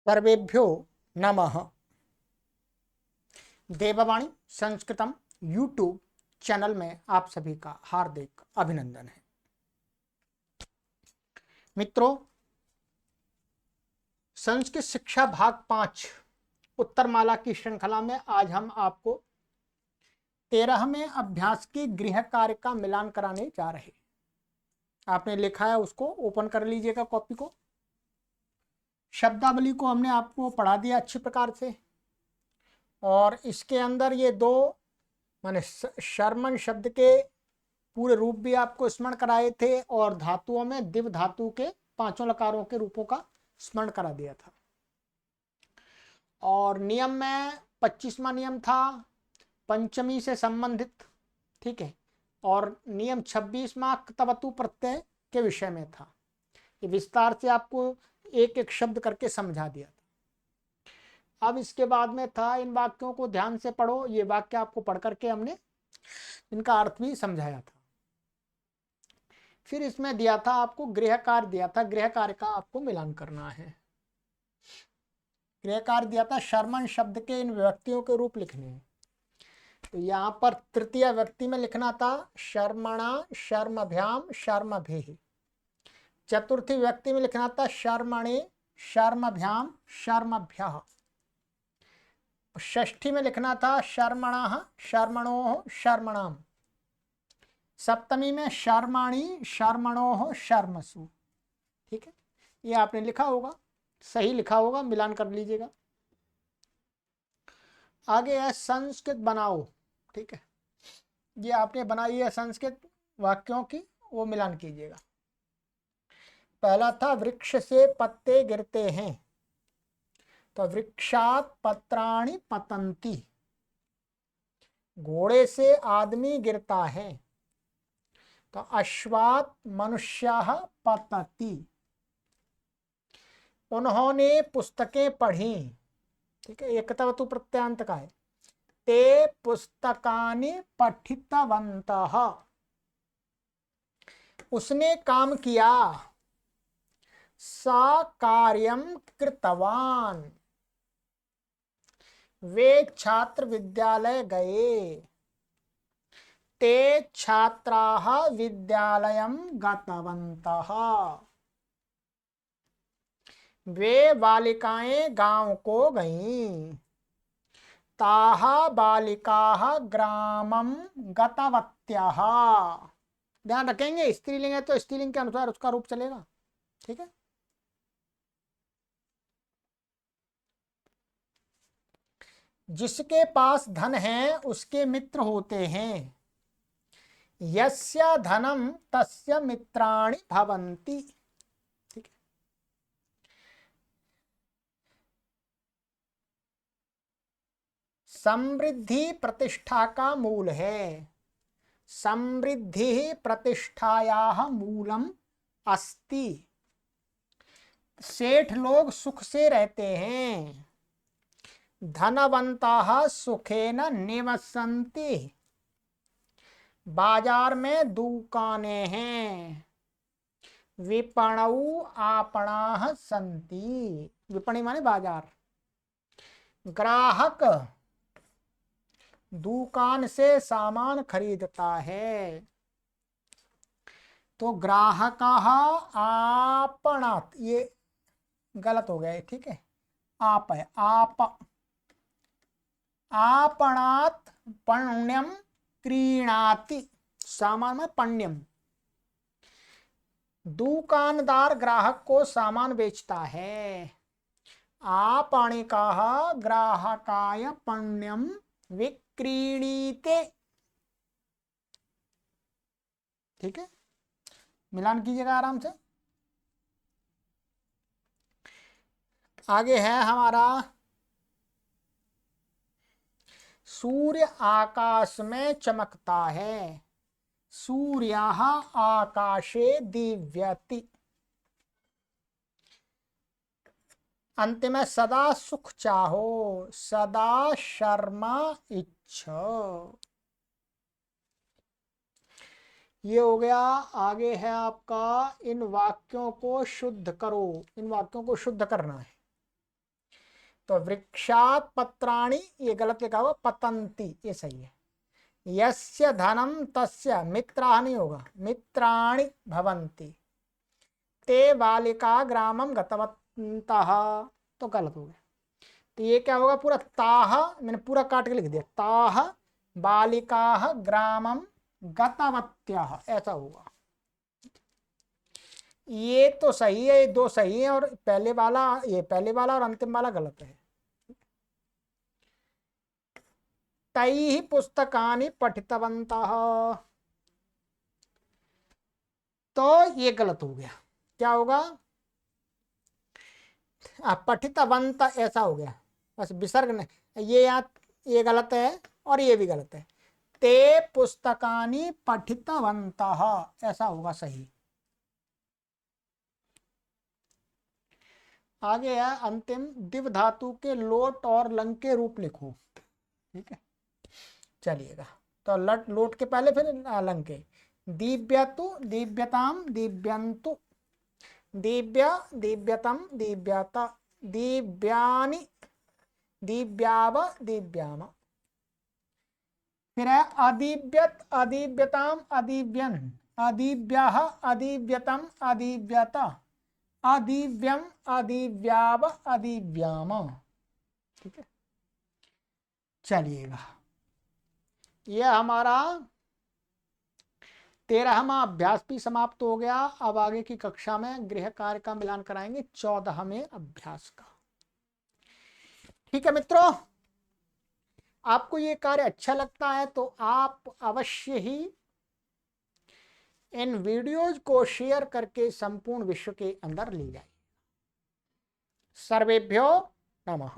सर्वेभ्यो नमः। देववाणी संस्कृतम YouTube channel में आप सभी का हार्दिक अभिनंदन है। मित्रों, संस्कृत शिक्षा भाग 5 उत्तरमाला की श्रृंखला में आज हम आपको 13वें अभ्यास की गृह कार्य का मिलान कराने जा रहे हैं। आपने लिखा है, उसको ओपन कर लीजिएगा कॉपी को। शब्दावली को हमने आपको पढ़ा दिया अच्छी प्रकार से, और इसके अंदर ये दो माने शर्मन शब्द के पूरे रूप भी आपको स्मरण कराए थे, और धातुओं में दिव धातु के 5 लकारों के रूपों का स्मरण करा दिया था। और नियम में 25वां नियम था पंचमी से संबंधित, ठीक है, और नियम 26वां क्तवतु प्रत्यय के विषय में था। ये विस्तार से आपको एक एक शब्द करके समझा दिया था। अब इसके बाद में था, इन वाक्यों को ध्यान से पढ़ो। ये वाक्य आपको पढ़ करके हमने इनका अर्थ भी समझाया था। फिर इसमें दिया था आपको गृह कार्य दिया था, गृह कार्य का आपको मिलान करना है। गृह कार्य दिया था, शर्मन शब्द के इन व्यक्तियों के रूप लिखने हैं। तो यहाँ पर तृतीय व्यक्ति में लिखना था शर्मणा शर्मभ्याम शर्मभिः। चतुर्थी व्यक्ति में लिखना था शर्मणे शर्मभ्याम शर्मभ्यः। षष्ठी में लिखना था शर्मणः शर्मणोः शर्मणाम। सप्तमी में शर्माणी शर्मणोः शर्मसु। ठीक है, ये आपने लिखा होगा, सही लिखा होगा, मिलान कर लीजिएगा। आगे है संस्कृत बनाओ। ठीक है, ये आपने बनाई है संस्कृत वाक्यों की, वो मिलान कीजिएगा। पहला था वृक्ष से पत्ते गिरते हैं, तो वृक्षात पत्राणि पतंती। घोड़े से आदमी गिरता है, तो अश्वात मनुष्यः पतति। उन्होंने पुस्तकें पढ़ी, ठीक है, एक तवतु प्रत्यांत का है। ते पुस्तकानि पठितवन्तः। उसने काम किया, सा कार्यं कृतवान। वे छात्र विद्यालय गए, ते छात्राः विद्यालयं गतवन्तः। वे बालिकाएं गांव को गईं, ताः बालिकाः ग्रामं गतवत्यः। ध्यान रखेंगे, स्त्रीलिंग है तो स्त्रीलिंग के अनुसार उसका रूप चलेगा। ठीक है, जिसके पास धन है उसके मित्र होते हैं, यस्य धनम तस्य मित्राणि भवन्ति। ठीक है, समृद्धि प्रतिष्ठा का मूल है। समृद्धि प्रतिष्ठायाः मूलम अस्ति। सेठ लोग सुख से रहते हैं, धनवन्ताः सुखेन निवसन्ति। बाजार में दुकानें हैं, विपणौ आपणाः सन्ति। विपणि माने बाजार। ग्राहक दुकान से सामान खरीदता है, तो ग्राहकः आपणात्। ये गलत हो गया है, ठीक है, आप है, आप। आपणात् पण्यम क्रीणाति। सामान में पण्यम। दुकानदार ग्राहक को सामान बेचता है। आपणिकः ग्राहकाय पण्यम विक्रीणीते। ठीक है, मिलान कीजिएगा आराम से। आगे है हमारा सूर्य आकाश में चमकता है, सूर्यः आकाशे दीव्यति। अंतिम में सदा सुख चाहो, सदा शर्मा इच्छो। ये हो गया। आगे है आपका इन वाक्यों को शुद्ध करो। इन वाक्यों को शुद्ध करना है। तो वृक्षात पत्राणि ये गलत लिखा हुआ, पतंती ये सही है। यस्य धनम तस्य मित्राः नहीं होगा, मित्राणि भवन्ति। ते बालिका ग्रामम गतवन्तः तो गलत हो गया। तो ये क्या होगा, पूरा ताह, मैंने पूरा काट के लिख दिया, ताह बालिकाः ग्रामम गतवत्यः ऐसा होगा। ये तो सही है, ये दो सही है, और पहले वाला, ये पहले वाला और अंतिम वाला गलत है। तैः पुस्तकानि पठितवन्तः तो ये गलत हो गया। क्या होगा, पठितवंत ऐसा हो गया, बस विसर्ग नहीं, ये गलत है और ये भी गलत है। ते पुस्तकानि पठितवन्तः ऐसा होगा सही। आगे है अंतिम, दिव धातु के लोट और लंग के रूप लिखो। ठीक है, चलिएगा। तो लोट के पहले फिर लंग के, दिव्यतु दिव्यताम दिव्यंतु, दिव्य दिव्यतम दिव्यत, दिव्यानि दिव्याव दिव्याम। फिर है अदिव्यत अदिव्यताम अदिव्यन, अदिव्यः अदिव्यतम अदिव्यत, अदिव्यम अदिव्याव अदिव्याम। ठीक है, चलिएगा। यह हमारा 13वां अभ्यास भी समाप्त हो गया। अब आगे की कक्षा में गृह कार्य का मिलान कराएंगे 14वें अभ्यास का। ठीक है मित्रों, आपको ये कार्य अच्छा लगता है तो आप अवश्य ही इन वीडियोज को शेयर करके संपूर्ण विश्व के अंदर ले जाइए। सर्वेभ्यो नमः।